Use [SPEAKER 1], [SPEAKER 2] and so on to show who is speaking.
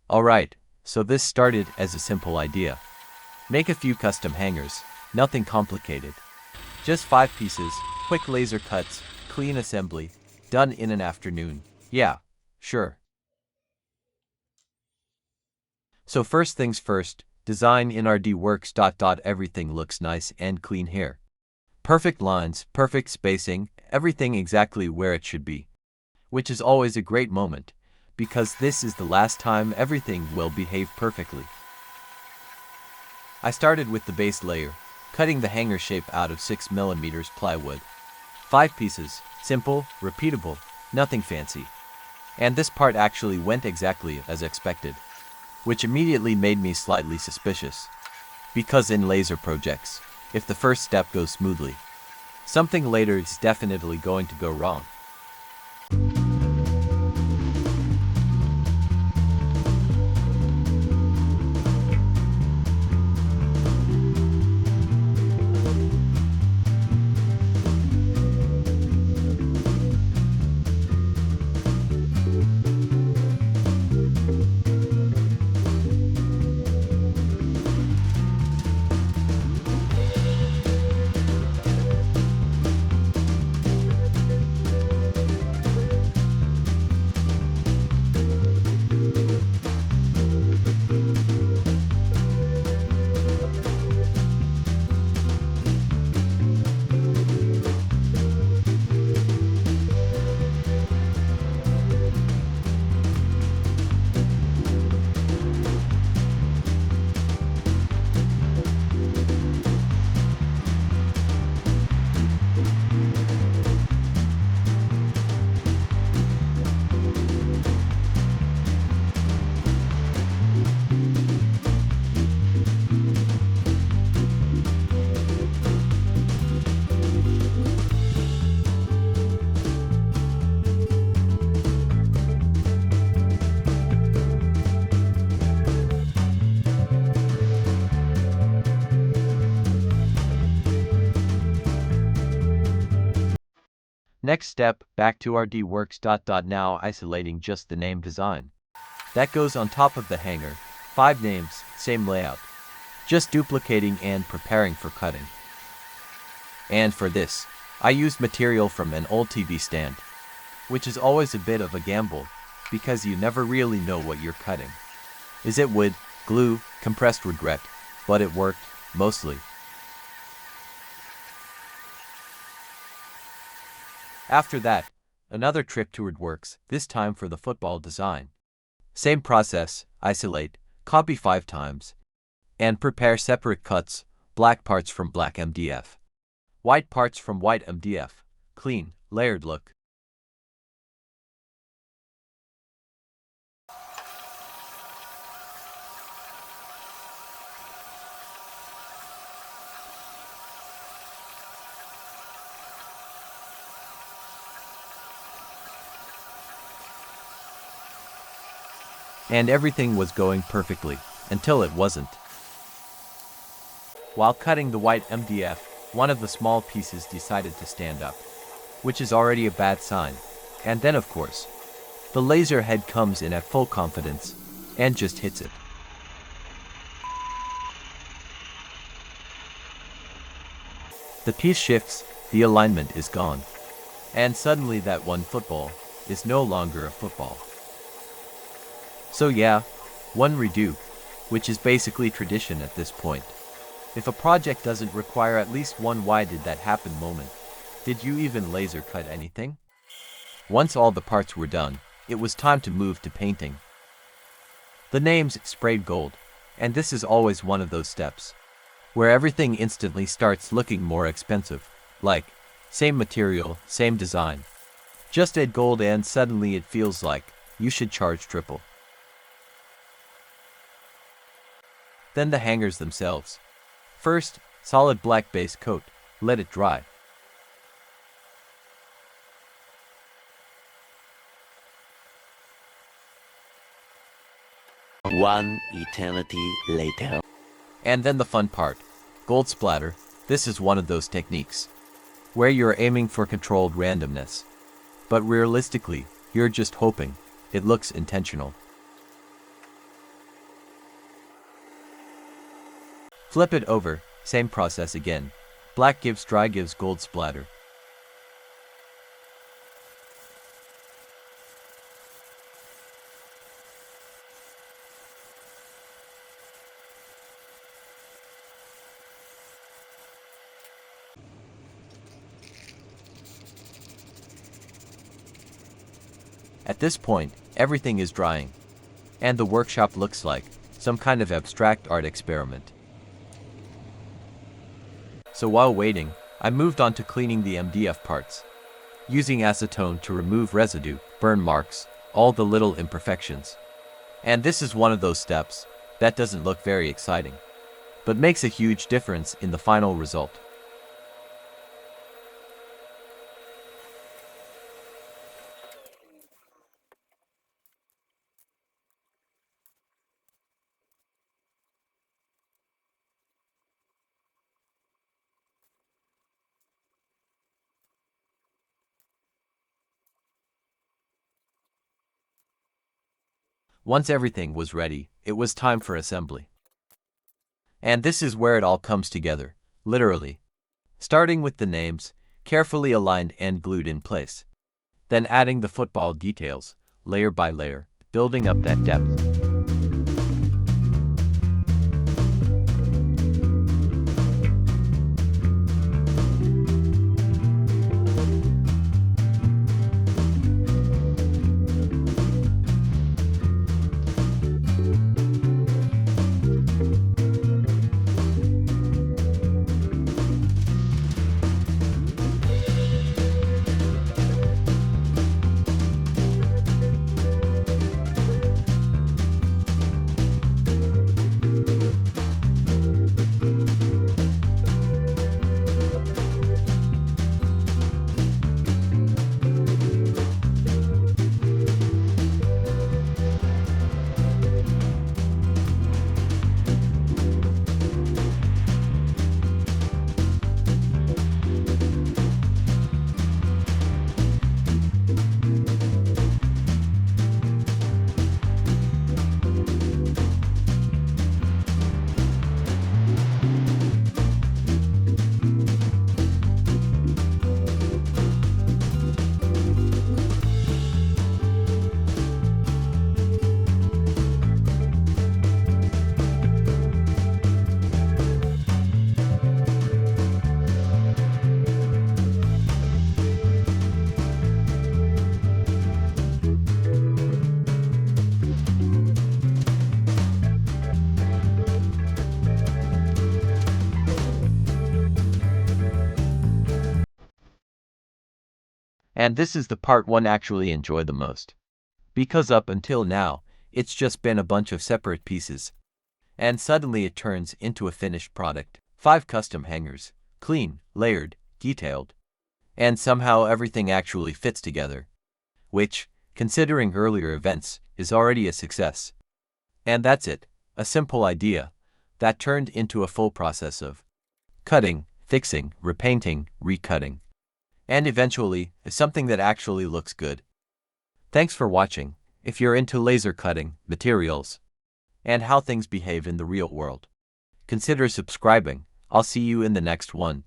[SPEAKER 1] Alright, so this started as a simple idea. Make a few custom hangers, nothing complicated. Just 5 pieces, quick laser cuts, clean assembly, done in an afternoon. Yeah, sure. So first things first, design in RDWorks. Everything looks nice and clean here. Perfect lines, perfect spacing, everything exactly where it should be. Which is always a great moment, because this is the last time everything will behave perfectly. I started with the base layer, cutting the hanger shape out of 6mm plywood. 5 pieces, simple, repeatable, nothing fancy. And this part actually went exactly as expected, which immediately made me slightly suspicious. Because in laser projects, if the first step goes smoothly, something later is definitely going to go wrong. Next step, back to RDWorks. Now isolating just the name design. That goes on top of the hanger, 5 names, same layout. Just duplicating and preparing for cutting. And for this, I used material from an old TV stand, which is always a bit of a gamble, because you never really know what you're cutting. Is it wood, glue, compressed regret? But it worked, mostly. After that, another trip to RDWorks, this time for the football design. Same process, isolate, copy 5 times, and prepare separate cuts, black parts from black MDF, white parts from white MDF, clean, layered look. And everything was going perfectly, until it wasn't. While cutting the white MDF, one of the small pieces decided to stand up, which is already a bad sign. And then of course, the laser head comes in at full confidence, and just hits it. The piece shifts, the alignment is gone. And suddenly that one football is no longer a football. So yeah, one redo, which is basically tradition at this point. If a project doesn't require at least one "why did that happen" moment, did you even laser cut anything? Once all the parts were done, it was time to move to painting. The names sprayed gold, and this is always one of those steps, where everything instantly starts looking more expensive, like, same material, same design. Just add gold and suddenly it feels like you should charge triple. Then the hangers themselves. First, solid black base coat, let it dry.
[SPEAKER 2] One eternity later.
[SPEAKER 1] And then the fun part, gold splatter. This is one of those techniques where you're aiming for controlled randomness, but realistically, you're just hoping it looks intentional. Flip it over, same process again. Black gives dry gives gold splatter. At this point, everything is drying. And the workshop looks like some kind of abstract art experiment. So while waiting, I moved on to cleaning the MDF parts, using acetone to remove residue, burn marks, all the little imperfections. And this is one of those steps that doesn't look very exciting, but makes a huge difference in the final result. Once everything was ready, it was time for assembly. And this is where it all comes together, literally. Starting with the names, carefully aligned and glued in place. Then adding the football details, layer by layer, building up that depth. And this is the part one actually enjoy the most. Because up until now, it's just been a bunch of separate pieces. And suddenly it turns into a finished product. 5 custom hangers, clean, layered, detailed. And somehow everything actually fits together. Which, considering earlier events, is already a success. And that's it, a simple idea that turned into a full process of cutting, fixing, repainting, recutting. And eventually, something that actually looks good. Thanks for watching. If you're into laser cutting, materials, and how things behave in the real world, consider subscribing. I'll see you in the next one.